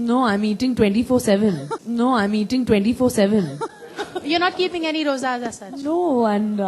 No, I'm eating 24/7. No, I'm eating 24/7. You're not keeping any rozas as such. No, and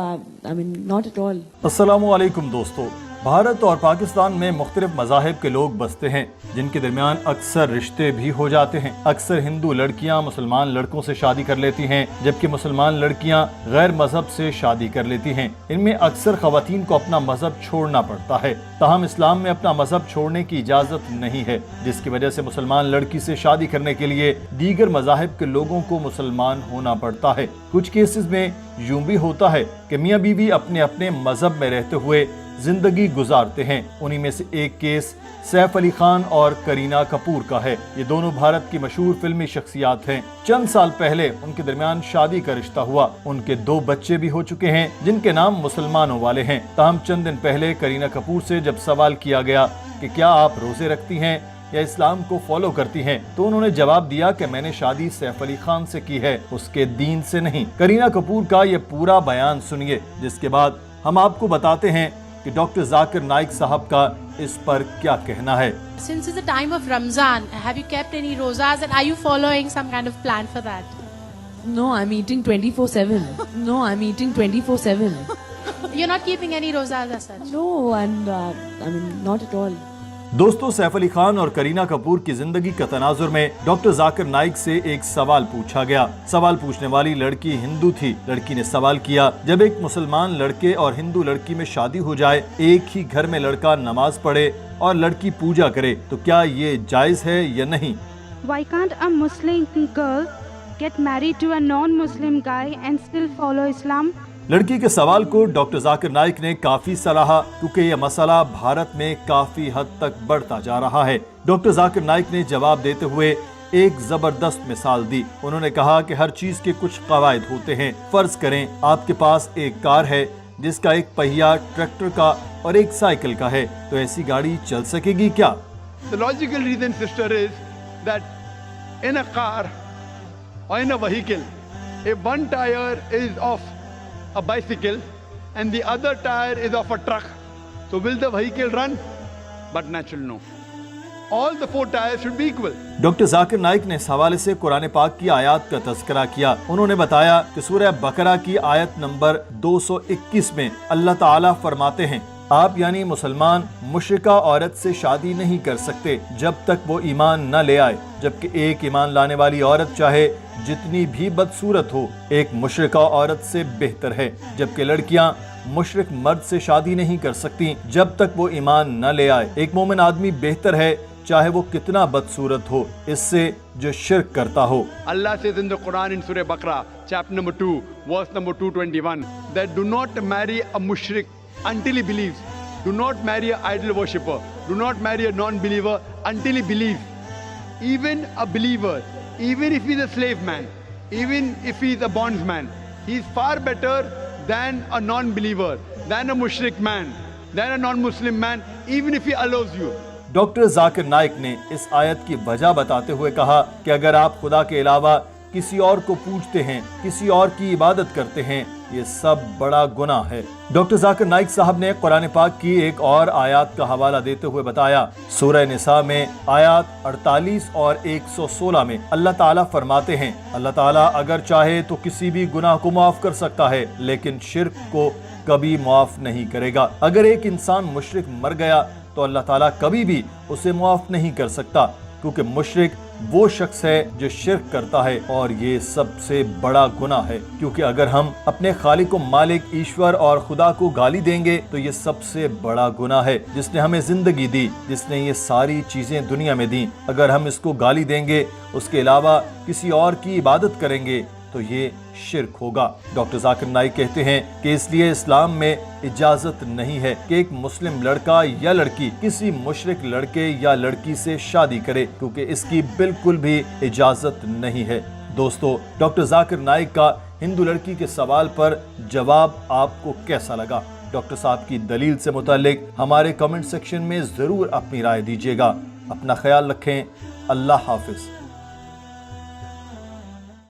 not at all. अस्सलामु अलैकुम दोस्तों, भारत और पाकिस्तान में मुख्तलिफ मज़ाहिब के लोग बसते हैं जिनके दरमियान अक्सर रिश्ते भी हो जाते हैं। अक्सर हिंदू लड़कियां मुसलमान लड़कों से शादी कर लेती हैं, जबकि मुसलमान लड़कियां गैर मजहब से शादी कर लेती हैं। इनमें अक्सर ख़वातीन को अपना मजहब छोड़ना पड़ता है। ताहम इस्लाम में अपना मजहब छोड़ने की इजाज़त नहीं है, जिसकी वजह से मुसलमान लड़की से शादी करने के लिए दीगर मज़ाहिब के लोगों को मुसलमान होना पड़ता है। कुछ केसेस में यूं भी होता है कि मियाँ बीवी अपने अपने मजहब में रहते हुए जिंदगी गुजारते हैं। उन्हीं में से एक केस सैफ अली खान और करीना कपूर का है। ये दोनों भारत की मशहूर फिल्मी शख्सियात हैं। चंद साल पहले उनके दरमियान शादी का रिश्ता हुआ। उनके 2 बच्चे भी हो चुके हैं जिनके नाम मुसलमानों वाले हैं। ताहम चंद दिन पहले करीना कपूर से जब सवाल किया गया कि क्या आप रोजे रखती हैं या इस्लाम को फॉलो करती हैं, तो उन्होंने जवाब दिया कि मैंने शादी सैफ अली खान से की है, उसके दीन से नहीं। करीना कपूर का ये पूरा बयान सुनिए, जिसके बाद हम आपको बताते हैं कि डॉक्टर जाकिर नाइक साहब का इस पर क्या कहना है। Since it's the time of Ramzan, have you kept any rozas and are you following some kind of plan for that? No, I'm eating 24/7. No, I'm eating 24/7. You're not keeping any rozas as such. No, and not at all. दोस्तों, सैफ अली खान और करीना कपूर की जिंदगी का तनाजुर में doctor Zakir Naik से एक सवाल पूछा गया। सवाल पूछने वाली लड़की हिंदू थी। लड़की ने सवाल किया, जब एक मुसलमान लड़के और हिंदू लड़की में शादी हो जाए, एक ही घर में लड़का नमाज पढ़े और लड़की पूजा करे, तो क्या ये जायज है या नहीं? Why can't a Muslim girl get married to a non-Muslim guy and still follow Islam? लड़की के सवाल को डॉक्टर जाकिर नाइक ने काफी सराहा, क्योंकि यह मसला भारत में काफी हद तक बढ़ता जा रहा है। डॉक्टर जाकिर नाइक ने जवाब देते हुए एक जबरदस्त मिसाल दी। उन्होंने कहा कि हर चीज के कुछ कवायद होते हैं। फर्ज करें आपके पास एक कार है जिसका एक पहिया ट्रैक्टर का और एक साइकिल का है, तो ऐसी गाड़ी चल सकेगी क्या? The logical reason, sister, is that in a car or in a vehicle, if one tire is of a bicycle and the other tire is of a truck, so will the vehicle run? But naturally no. All the 4 tires should be equal. Doctor Zakir Naik ने इस हवाले से कुरान पाक की आयत का तज़किरा किया। उन्होंने बताया कि सूरह बकरा की आयत नंबर 221 में अल्लाह ताला फरमाते हैं, आप यानी मुसलमान मुशरिका औरत से शादी नहीं कर सकते जब तक वो ईमान न ले आए, जबकि एक ईमान लाने वाली औरत चाहे जितनी भी बदसूरत हो, एक मुशरिका औरत से बेहतर है। जबकि लड़कियां मुशरिक मर्द से शादी नहीं कर सकती जब तक वो ईमान न ले आए। एक मोमिन आदमी बेहतर है चाहे वो कितना बदसूरत हो, इससे जो शिर्क करता हो। Allah says in the Quran in Surah Baqarah, chapter number 2, verse number 221, that do not marry a mushrik until he believes. Do not marry an idol worshipper. Do not marry a non-believer until he believes. Even a believer, even if he's a slave man, even if he's a bondsman, he's far better than a non-believer, than a mushrik man, than a non-Muslim man, even if he allows you. Doctor Zakir Naik ने इस आयत की वजह बताते हुए कहा कि अगर आप खुदा के अलावा किसी और को पूजते हैं, किसी और की इबादत करते हैं, ये सब बड़ा गुनाह है। डॉक्टर जाकिर नाइक साहब ने कुरान पाक की एक और आयत का हवाला देते हुए बताया, सूरह निसा में आयत 48 और 116 में अल्लाह ताला फरमाते हैं, अल्लाह ताला अगर चाहे तो किसी भी गुनाह को माफ कर सकता है, लेकिन शिर्क को कभी माफ नहीं करेगा। अगर एक इंसान मुशरिक मर गया तो अल्लाह ताला कभी भी उसे माफ नहीं कर सकता, क्योंकि मुशरिक वो शख्स है जो शिर्क करता है, और ये सबसे बड़ा गुनाह है। क्योंकि अगर हम अपने खालिक को मालिक, ईश्वर और खुदा को गाली देंगे तो ये सबसे बड़ा गुनाह है। जिसने हमें जिंदगी दी, जिसने ये सारी चीजें दुनिया में दी, अगर हम इसको गाली देंगे, उसके अलावा किसी और की इबादत करेंगे, तो ये शिर्क होगा। डॉक्टर जाकिर नाइक कहते हैं कि इसलिए इस्लाम में इजाजत नहीं है कि एक मुस्लिम लड़का या लड़की किसी मुशरिक लड़के या लड़की से शादी करे, क्योंकि इसकी बिल्कुल भी इजाजत नहीं है। दोस्तों, डॉक्टर जाकिर नाइक का हिंदू लड़की के सवाल पर जवाब आपको कैसा लगा? डॉक्टर साहब की दलील से मुतालिक हमारे कमेंट सेक्शन में जरूर अपनी राय दीजिएगा। अपना ख्याल रखें। अल्लाह हाफिज।